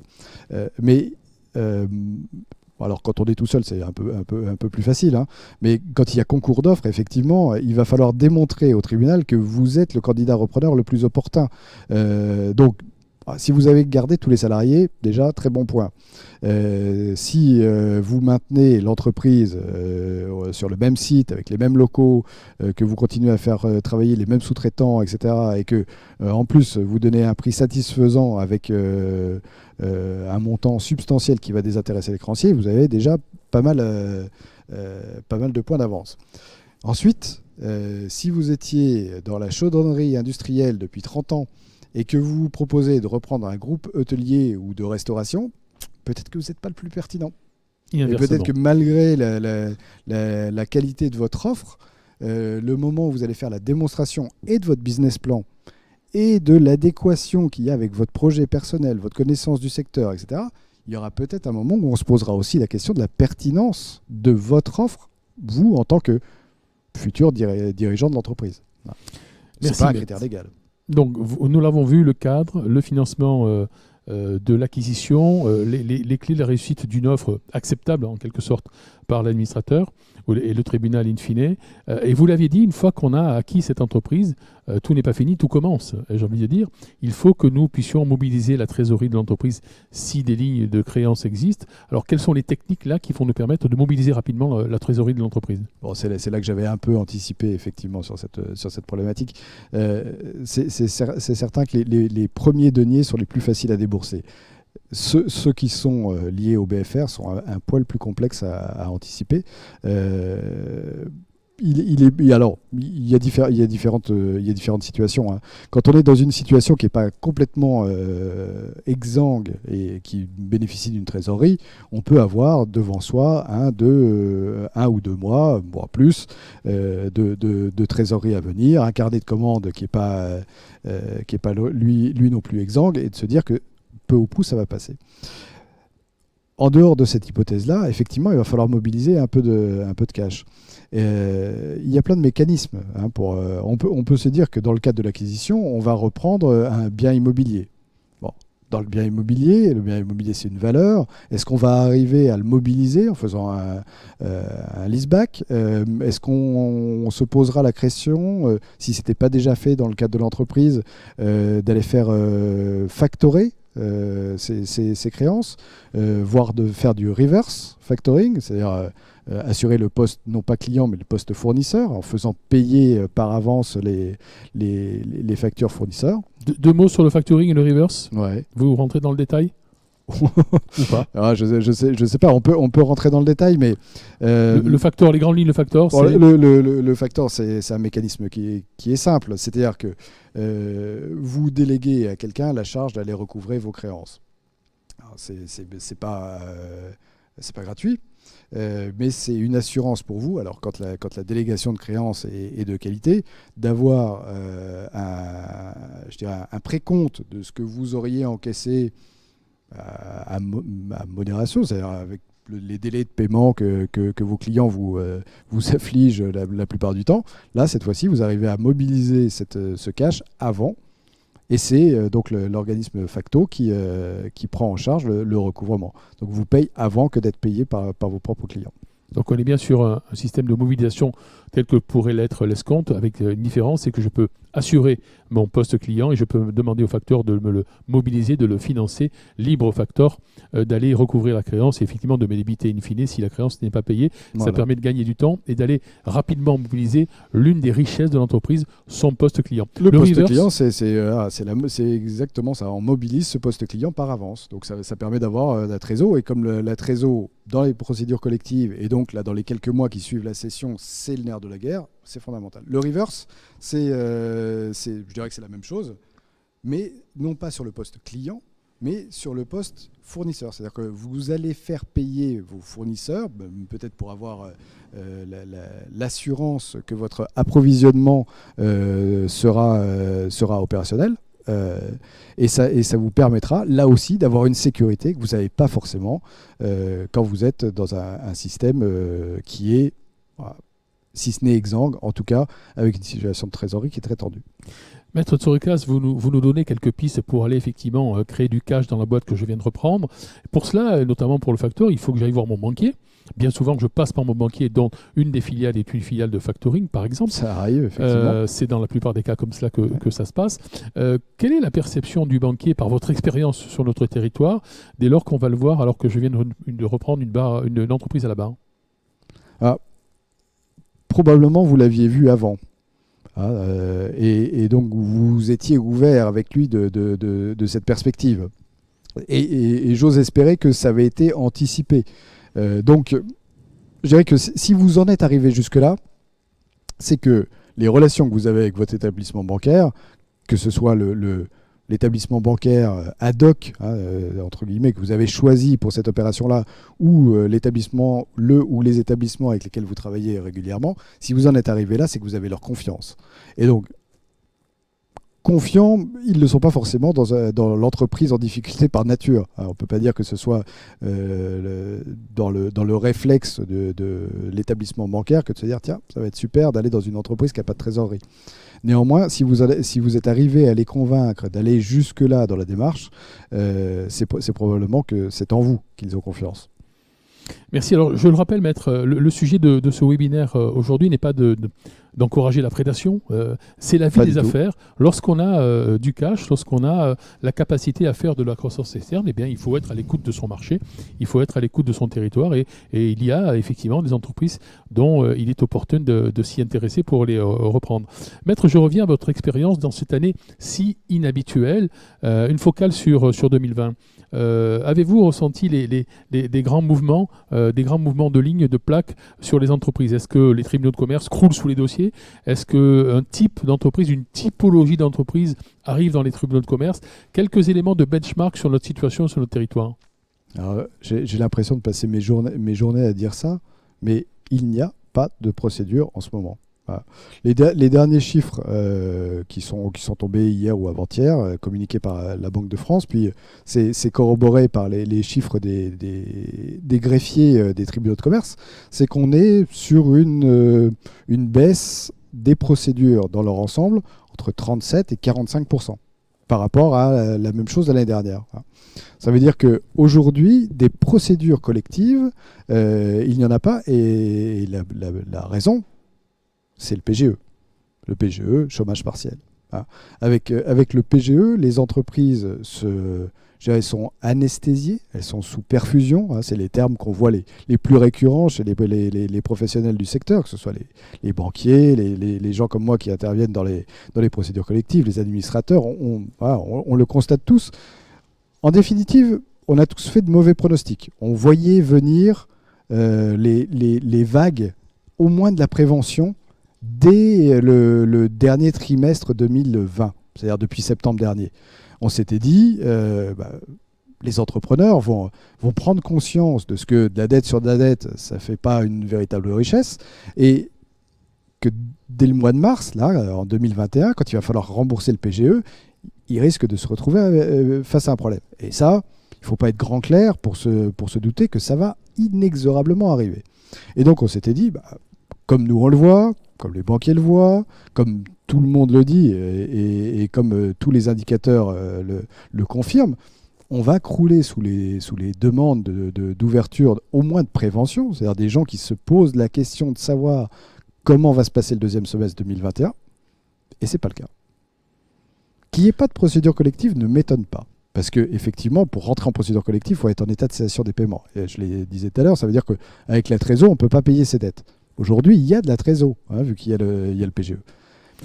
Alors quand on est tout seul, c'est un peu plus facile, hein. Mais quand il y a concours d'offres, effectivement, il va falloir démontrer au tribunal que vous êtes le candidat repreneur le plus opportun. Donc, si vous avez gardé tous les salariés, déjà, très bon point. Si vous maintenez l'entreprise sur le même site, avec les mêmes locaux, que vous continuez à faire travailler les mêmes sous-traitants, etc., et que, en plus, vous donnez un prix satisfaisant avec un montant substantiel qui va désintéresser les créanciers, vous avez déjà pas mal de points d'avance. Ensuite, si vous étiez dans la chaudronnerie industrielle depuis 30 ans, et que vous vous proposez de reprendre un groupe hôtelier ou de restauration, peut-être que vous n'êtes pas le plus pertinent. Et peut-être que malgré la qualité de votre offre, le moment où vous allez faire la démonstration et de votre business plan et de l'adéquation qu'il y a avec votre projet personnel, votre connaissance du secteur, etc., il y aura peut-être un moment où on se posera aussi la question de la pertinence de votre offre, vous, en tant que futur dirigeant de l'entreprise. Ce n'est pas un critère légal. Donc, nous l'avons vu, le cadre, le financement de l'acquisition, les clés de la réussite d'une offre acceptable, en quelque sorte, par l'administrateur et le tribunal in fine. Et vous l'aviez dit, une fois qu'on a acquis cette entreprise, tout n'est pas fini, tout commence. J'ai envie de dire, il faut que nous puissions mobiliser la trésorerie de l'entreprise si des lignes de créances existent. Alors, quelles sont les techniques là qui vont nous permettre de mobiliser rapidement la trésorerie de l'entreprise? Bon, c'est là que j'avais un peu anticipé effectivement sur cette problématique. C'est certain que les premiers deniers sont les plus faciles à débourser. Ceux qui sont liés au BFR sont un poil plus complexes à anticiper. Il y a différentes situations, hein. Quand on est dans une situation qui n'est pas complètement exsangue et qui bénéficie d'une trésorerie, on peut avoir devant soi 1 ou 2 mois, voire plus, de trésorerie à venir, un carnet de commandes qui n'est pas lui non plus exsangue, et de se dire que peu ou prou ça va passer. En dehors de cette hypothèse-là, effectivement, il va falloir mobiliser un peu de cash. Il y a plein de mécanismes, hein, on peut se dire que dans le cadre de l'acquisition, on va reprendre un bien immobilier. Bon, dans le bien immobilier c'est une valeur. Est-ce qu'on va arriver à le mobiliser en faisant un leaseback? Est-ce qu'on se posera la question, si ce n'était pas déjà fait dans le cadre de l'entreprise, d'aller faire factorer ces créances, voire de faire du reverse factoring, c'est-à-dire assurer le poste non pas client mais le poste fournisseur en faisant payer par avance les factures fournisseurs. Deux mots sur le factoring et le reverse. Ouais. Vous rentrez dans le détail ou pas? Je sais pas, on peut rentrer dans le détail, mais le factor, les grandes lignes, le factor, bon, le factor, c'est un mécanisme qui est simple, c'est-à-dire que vous déléguez à quelqu'un la charge d'aller recouvrer vos créances. C'est pas gratuit, mais c'est une assurance pour vous. Alors quand la délégation de créances est de qualité, d'avoir un précompte de ce que vous auriez encaissé à modération, c'est-à-dire avec les délais de paiement que vos clients vous affligent la plupart du temps. Là, cette fois-ci, vous arrivez à mobiliser ce cash avant, et c'est donc l'organisme Facto qui prend en charge le recouvrement. Donc vous payez avant que d'être payé par vos propres clients. Donc on est bien sur un système de mobilisation tel que pourrait l'être l'escompte, avec une différence, c'est que je peux assurer mon poste client et je peux demander au facteur de me le mobiliser, de le financer, libre au facteur d'aller recouvrir la créance et effectivement de me débiter in fine si la créance n'est pas payée. Voilà. Ça permet de gagner du temps et d'aller rapidement mobiliser l'une des richesses de l'entreprise, son poste client. Le poste reverse, client, c'est exactement ça. On mobilise ce poste client par avance. Donc ça permet d'avoir la trésor. Et comme la trésor dans les procédures collectives et donc là dans les quelques mois qui suivent la session, c'est le nerf de la guerre, c'est fondamental. Le reverse, je dirais que c'est la même chose, mais non pas sur le poste client, mais sur le poste fournisseur. C'est-à-dire que vous allez faire payer vos fournisseurs, peut-être pour avoir l'assurance que votre approvisionnement sera opérationnel. Et ça vous permettra, là aussi, d'avoir une sécurité que vous n'avez pas forcément quand vous êtes dans un système qui est, si ce n'est exsangue, en tout cas, avec une situation de trésorerie qui est très tendue. Maître Tsourikas, vous nous donnez quelques pistes pour aller effectivement créer du cash dans la boîte que je viens de reprendre. Pour cela, notamment pour le facteur, il faut que j'aille voir mon banquier. Bien souvent, je passe par mon banquier, dont une des filiales est une filiale de factoring, par exemple. Ça arrive, effectivement. C'est dans la plupart des cas comme cela que ça se passe. Quelle est la perception du banquier par votre expérience sur notre territoire, dès lors qu'on va le voir, alors que je viens de reprendre une entreprise à la barre? Probablement, vous l'aviez vu avant. Et donc, vous étiez ouvert avec lui de cette perspective. Et j'ose espérer que ça avait été anticipé. Donc, je dirais que si vous en êtes arrivé jusque-là, c'est que les relations que vous avez avec votre établissement bancaire, que ce soit l'établissement bancaire ad hoc, entre guillemets, que vous avez choisi pour cette opération-là, ou l'établissement, ou les établissements avec lesquels vous travaillez régulièrement, si vous en êtes arrivé là, c'est que vous avez leur confiance. Et donc, confiants, ils ne sont pas forcément dans l'entreprise en difficulté par nature. Alors, on ne peut pas dire que ce soit dans le réflexe de l'établissement bancaire que de se dire tiens, ça va être super d'aller dans une entreprise qui n'a pas de trésorerie. Néanmoins, si vous êtes arrivé à les convaincre d'aller jusque-là dans la démarche, c'est probablement que c'est en vous qu'ils ont confiance. Merci. Alors, je le rappelle, Maître, le sujet de ce webinaire aujourd'hui n'est pas d'encourager la prédation, c'est la vie des affaires. Lorsqu'on a du cash, lorsqu'on a la capacité à faire de la croissance externe, eh bien, il faut être à l'écoute de son marché, il faut être à l'écoute de son territoire et il y a effectivement des entreprises dont il est opportun de s'y intéresser pour les reprendre. Maître, je reviens à votre expérience dans cette année si inhabituelle, une focale sur 2020. Avez-vous ressenti des grands mouvements de lignes, de plaques sur les entreprises? Est-ce que les tribunaux de commerce croulent sous les dossiers? Est-ce qu'un type d'entreprise, une typologie d'entreprise arrive dans les tribunaux de commerce? Quelques éléments de benchmark sur notre situation, sur notre territoire. Alors, j'ai l'impression de passer mes journées à dire ça, mais il n'y a pas de procédure en ce moment. Voilà. Les derniers chiffres qui sont tombés hier ou avant-hier, communiqués par la Banque de France, puis c'est corroboré par les chiffres des greffiers des tribunaux de commerce, c'est qu'on est sur une baisse des procédures dans leur ensemble entre 37 et 45% par rapport à la même chose de l'année dernière. Ça veut dire qu'aujourd'hui, des procédures collectives, il n'y en a pas, et la raison, c'est le PGE. Le PGE, chômage partiel. Avec le PGE, les entreprises sont anesthésiées, elles sont sous perfusion. C'est les termes qu'on voit les plus récurrents chez les professionnels du secteur, que ce soit les banquiers, les gens comme moi qui interviennent dans les procédures collectives, les administrateurs. On le constate tous. En définitive, on a tous fait de mauvais pronostics. On voyait venir les vagues, au moins de la prévention, dès le dernier trimestre 2020, c'est-à-dire depuis septembre dernier. On s'était dit, les entrepreneurs vont prendre conscience de ce que de la dette sur de la dette, ça ne fait pas une véritable richesse, et que dès le mois de mars, là, en 2021, quand il va falloir rembourser le PGE, ils risquent de se retrouver face à un problème. Et ça, il ne faut pas être grand clair pour se douter que ça va inexorablement arriver. Et donc on s'était dit, comme nous on le voit, comme les banquiers le voient, comme tout le monde le dit et comme tous les indicateurs le confirment, on va crouler sous les demandes d'ouverture, au moins de prévention, c'est-à-dire des gens qui se posent la question de savoir comment va se passer le deuxième semestre 2021, et ce n'est pas le cas. Qu'il n'y ait pas de procédure collective ne m'étonne pas. Parce qu'effectivement, pour rentrer en procédure collective, il faut être en état de cessation des paiements. Et je le disais tout à l'heure, ça veut dire qu'avec la trésor, on ne peut pas payer ses dettes. Aujourd'hui, il y a de la trésor, vu qu'il y a le PGE.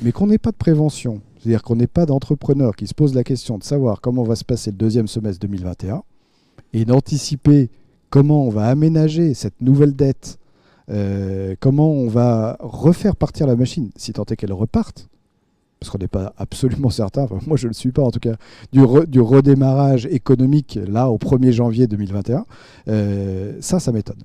Mais qu'on n'ait pas de prévention, c'est-à-dire qu'on n'ait pas d'entrepreneur qui se pose la question de savoir comment va se passer le deuxième semestre 2021 et d'anticiper comment on va aménager cette nouvelle dette, comment on va refaire partir la machine, si tant est qu'elle reparte, parce qu'on n'est pas absolument certain, enfin, moi je ne le suis pas en tout cas, du redémarrage économique là au 1er janvier 2021, ça m'étonne.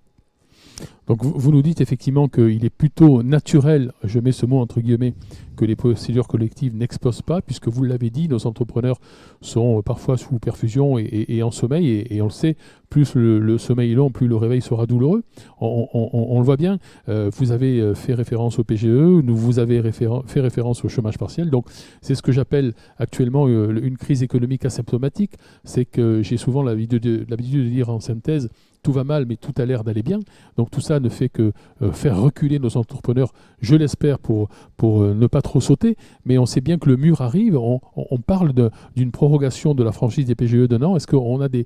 Donc vous nous dites effectivement qu'il est plutôt naturel, je mets ce mot entre guillemets, que les procédures collectives n'explosent pas, puisque vous l'avez dit, nos entrepreneurs sont parfois sous perfusion et en sommeil, et on le sait, plus le sommeil est long, plus le réveil sera douloureux. On le voit bien, vous avez fait référence au PGE, vous avez fait référence au chômage partiel, donc c'est ce que j'appelle actuellement une crise économique asymptomatique, c'est que j'ai souvent l'habitude de dire en synthèse, tout va mal, mais tout a l'air d'aller bien. Donc tout ça ne fait que faire reculer nos entrepreneurs, je l'espère, pour ne pas trop sauter. Mais on sait bien que le mur arrive. On parle d'une prorogation de la franchise des PGE d'un an. Est-ce qu'on a des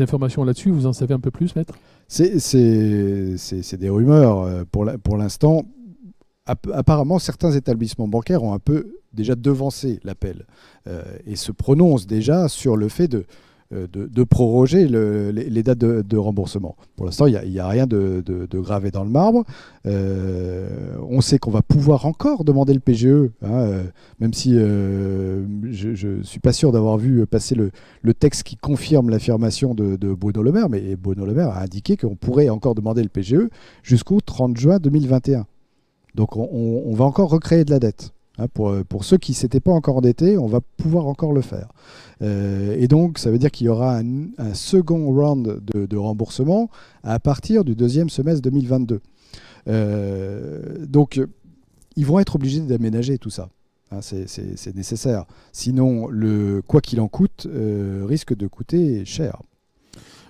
informations là-dessus? Vous en savez un peu plus, maître? C'est des rumeurs. Pour l'instant, apparemment, certains établissements bancaires ont un peu déjà devancé l'appel et se prononcent déjà sur le fait de proroger les dates de remboursement. Pour l'instant, il n'y a rien de gravé dans le marbre. On sait qu'on va pouvoir encore demander le PGE, même si je ne suis pas sûr d'avoir vu passer le texte qui confirme l'affirmation de Bruno Le Maire, mais Bruno Le Maire a indiqué qu'on pourrait encore demander le PGE jusqu'au 30 juin 2021. Donc on va encore recréer de la dette. Pour ceux qui ne s'étaient pas encore endettés, on va pouvoir encore le faire. Et donc, ça veut dire qu'il y aura un second round de remboursement à partir du deuxième semestre 2022. Donc, ils vont être obligés d'aménager tout ça. C'est nécessaire. Sinon, quoi qu'il en coûte risque de coûter cher.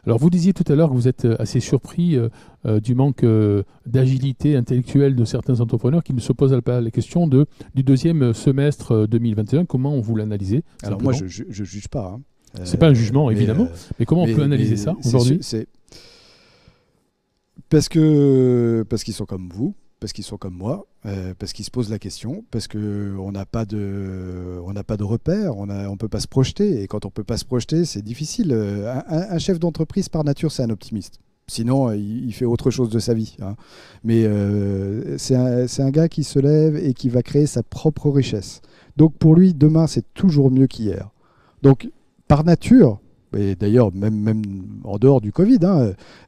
Alors vous disiez tout à l'heure que vous êtes assez surpris du manque d'agilité intellectuelle de certains entrepreneurs qui ne se posent pas la question du deuxième semestre 2021. Comment vous l'analysez? Alors moi, je ne juge pas. C'est pas un jugement, évidemment. Mais comment on peut analyser ça aujourd'hui? Parce qu'ils sont comme vous, parce qu'ils sont comme moi, parce qu'ils se posent la question, parce qu'on n'a pas de repères, on ne peut pas se projeter. Et quand on ne peut pas se projeter, c'est difficile. Un chef d'entreprise, par nature, c'est un optimiste. Sinon, il fait autre chose de sa vie. Mais c'est un gars qui se lève et qui va créer sa propre richesse. Donc pour lui, demain, c'est toujours mieux qu'hier. Donc, par nature, et d'ailleurs, même en dehors du Covid,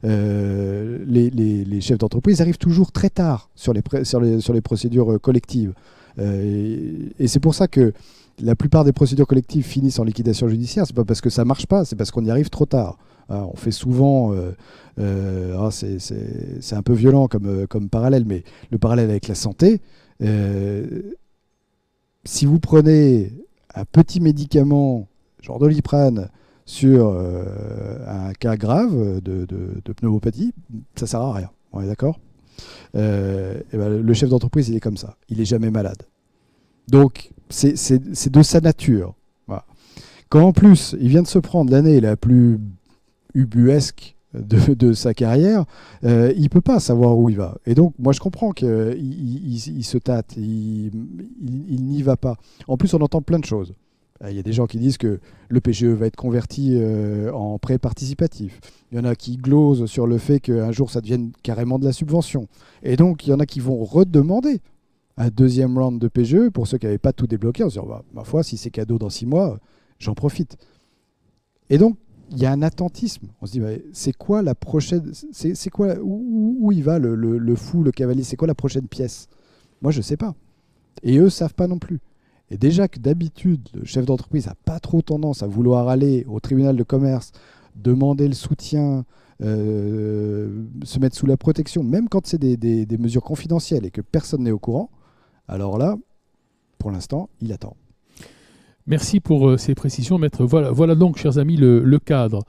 les chefs d'entreprise arrivent toujours très tard sur les procédures collectives. Et c'est pour ça que la plupart des procédures collectives finissent en liquidation judiciaire. Ce n'est pas parce que ça ne marche pas, c'est parce qu'on y arrive trop tard. On fait souvent... c'est un peu violent comme parallèle, mais le parallèle avec la santé, si vous prenez un petit médicament, genre Doliprane, sur un cas grave de pneumopathie, ça ne sert à rien. On est d'accord ? Le chef d'entreprise, il est comme ça. Il n'est jamais malade. Donc, c'est de sa nature. Voilà. Quand en plus, il vient de se prendre l'année la plus ubuesque de sa carrière, il ne peut pas savoir où il va. Et donc, moi, je comprends qu'il se tâte, il n'y va pas. En plus, on entend plein de choses. Il y a des gens qui disent que le PGE va être converti en prêt participatif. Il y en a qui glosent sur le fait qu'un jour, ça devienne carrément de la subvention. Et donc, il y en a qui vont redemander un deuxième round de PGE pour ceux qui n'avaient pas tout débloqué en se disant, ma foi, si c'est cadeau dans 6 mois, j'en profite. Et donc, il y a un attentisme. On se dit, c'est quoi la prochaine... C'est quoi, où il va le fou, le cavalier? C'est quoi la prochaine pièce? Moi, je ne sais pas. Et eux ne savent pas non plus. Et déjà que d'habitude, le chef d'entreprise n'a pas trop tendance à vouloir aller au tribunal de commerce, demander le soutien, se mettre sous la protection, même quand c'est des mesures confidentielles et que personne n'est au courant, alors là, pour l'instant, il attend. Merci pour ces précisions, maître. Voilà donc, chers amis, le cadre.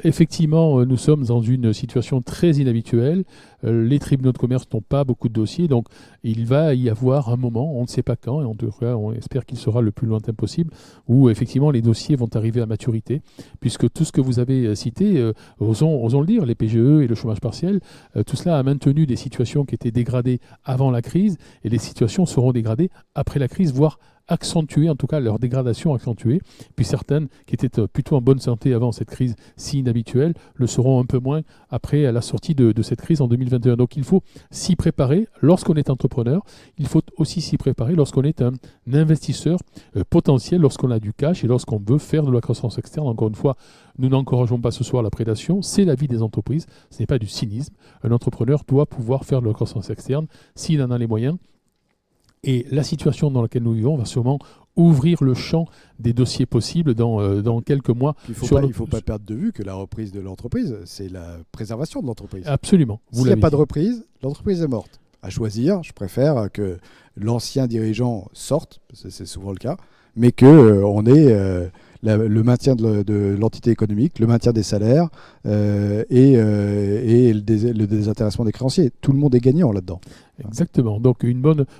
Effectivement, nous sommes dans une situation très inhabituelle. Les tribunaux de commerce n'ont pas beaucoup de dossiers, donc il va y avoir un moment, on ne sait pas quand, et en tout cas, on espère qu'il sera le plus lointain possible, où effectivement les dossiers vont arriver à maturité, puisque tout ce que vous avez cité, osons le dire, les PGE et le chômage partiel, tout cela a maintenu des situations qui étaient dégradées avant la crise, et les situations seront dégradées après la crise, voire accentuer, en tout cas leur dégradation accentuée, puis certaines qui étaient plutôt en bonne santé avant cette crise si inhabituelle le seront un peu moins après la sortie de cette crise en 2021. Donc il faut s'y préparer lorsqu'on est entrepreneur, il faut aussi s'y préparer lorsqu'on est un investisseur potentiel, lorsqu'on a du cash et lorsqu'on veut faire de la croissance externe. Encore une fois, nous n'encourageons pas ce soir la prédation, c'est la vie des entreprises, ce n'est pas du cynisme. Un entrepreneur doit pouvoir faire de la croissance externe s'il en a les moyens. Et la situation dans laquelle nous vivons va sûrement ouvrir le champ des dossiers possibles dans quelques mois. Il ne faut pas perdre de vue que la reprise de l'entreprise, c'est la préservation de l'entreprise. Absolument. S'il n'y a pas de reprise, l'entreprise est morte. À choisir, je préfère que l'ancien dirigeant sorte, c'est souvent le cas, mais qu'on ait le maintien de l'entité économique, le maintien des salaires et le désintéressement des créanciers. Tout le monde est gagnant là-dedans. Exactement. Donc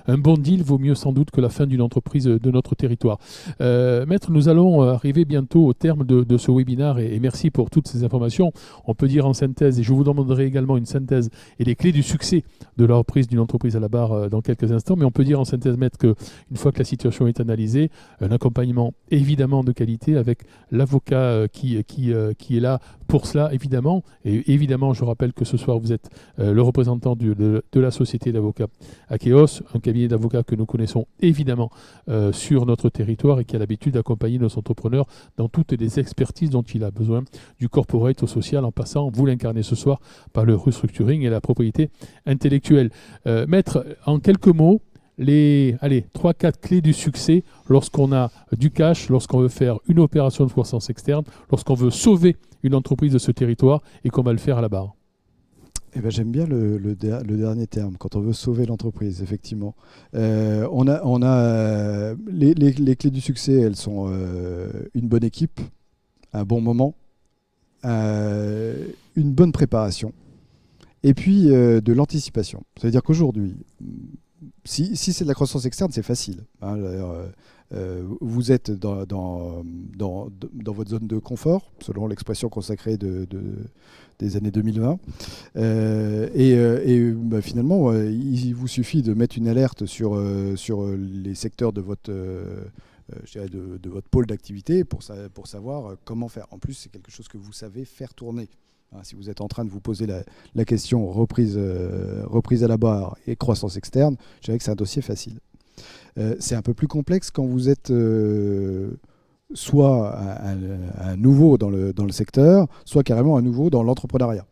un bon deal vaut mieux sans doute que la fin d'une entreprise de notre territoire. Maître, nous allons arriver bientôt au terme de ce webinaire et merci pour toutes ces informations. On peut dire en synthèse, et je vous demanderai également une synthèse et les clés du succès de la reprise d'une entreprise à la barre dans quelques instants, mais on peut dire en synthèse, Maître, qu'une fois que la situation est analysée, un accompagnement évidemment de qualité avec l'avocat qui est là pour cela, évidemment. Et évidemment, je rappelle que ce soir, vous êtes le représentant de la société d'avocats Akeos, un cabinet d'avocats que nous connaissons évidemment sur notre territoire et qui a l'habitude d'accompagner nos entrepreneurs dans toutes les expertises dont il a besoin, du corporate au social, en passant, vous l'incarnez ce soir, par le restructuring et la propriété intellectuelle. Maître, en quelques mots, les 3-4 clés du succès lorsqu'on a du cash, lorsqu'on veut faire une opération de croissance externe, lorsqu'on veut sauver une entreprise de ce territoire et qu'on va le faire à la barre. Eh ben, j'aime bien le dernier terme, quand on veut sauver l'entreprise, effectivement. On a les clés du succès, elles sont une bonne équipe, un bon moment, une bonne préparation, et puis de l'anticipation. C'est-à-dire qu'aujourd'hui, si c'est de la croissance externe, c'est facile. Hein, vous êtes dans votre zone de confort, selon l'expression consacrée des années 2020. Finalement, il vous suffit de mettre une alerte sur les secteurs de votre pôle d'activité pour savoir comment faire. En plus, c'est quelque chose que vous savez faire tourner. Si vous êtes en train de vous poser la question reprise à la barre et croissance externe, je dirais que c'est un dossier facile. C'est un peu plus complexe quand vous êtes soit un nouveau dans le secteur, soit carrément un nouveau dans l'entrepreneuriat.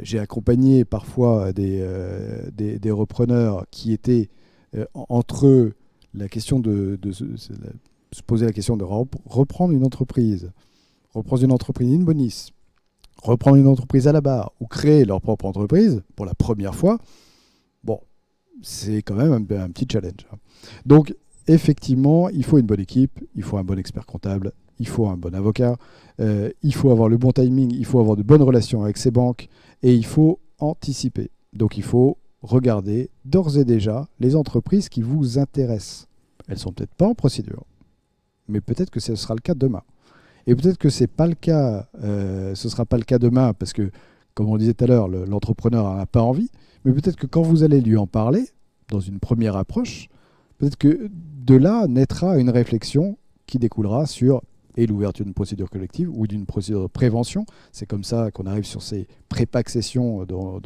J'ai accompagné parfois des repreneurs qui étaient entre eux la question de se poser la question de reprendre une entreprise in bonis, reprendre une entreprise à la barre ou créer leur propre entreprise pour la première fois. Bon, c'est quand même un petit challenge. Donc, effectivement, il faut une bonne équipe, il faut un bon expert comptable, il faut un bon avocat, il faut avoir le bon timing, il faut avoir de bonnes relations avec ses banques et il faut anticiper. Donc, il faut regarder d'ores et déjà les entreprises qui vous intéressent. Elles ne sont peut-être pas en procédure, mais peut-être que ce sera le cas demain. Et peut-être que c'est pas le cas, ce ne sera pas le cas demain parce que, comme on disait tout à l'heure, l'entrepreneur n'en a pas envie. Mais peut-être que quand vous allez lui en parler, dans une première approche, peut-être que de là naîtra une réflexion qui découlera sur l'ouverture d'une procédure collective ou d'une procédure de prévention. C'est comme ça qu'on arrive sur ces pré-accessions dont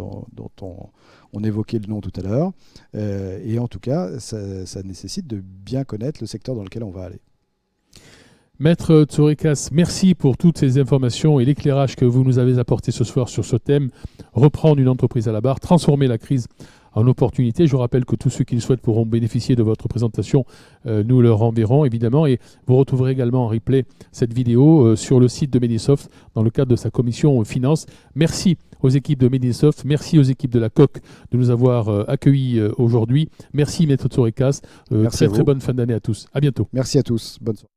on évoquait le nom tout à l'heure. Et en tout cas, ça nécessite de bien connaître le secteur dans lequel on va aller. Maître Tsourikas, merci pour toutes ces informations et l'éclairage que vous nous avez apporté ce soir sur ce thème. Reprendre une entreprise à la barre, transformer la crise en opportunité. Je rappelle que tous ceux qui le souhaitent pourront bénéficier de votre présentation. Nous leur enverrons évidemment et vous retrouverez également en replay cette vidéo sur le site de Medisoft dans le cadre de sa commission finance. Merci aux équipes de Medisoft, merci aux équipes de la COC de nous avoir accueillis aujourd'hui. Merci Maître Tsourikas. Très bonne fin d'année à tous. À bientôt. Merci à tous. Bonne soirée.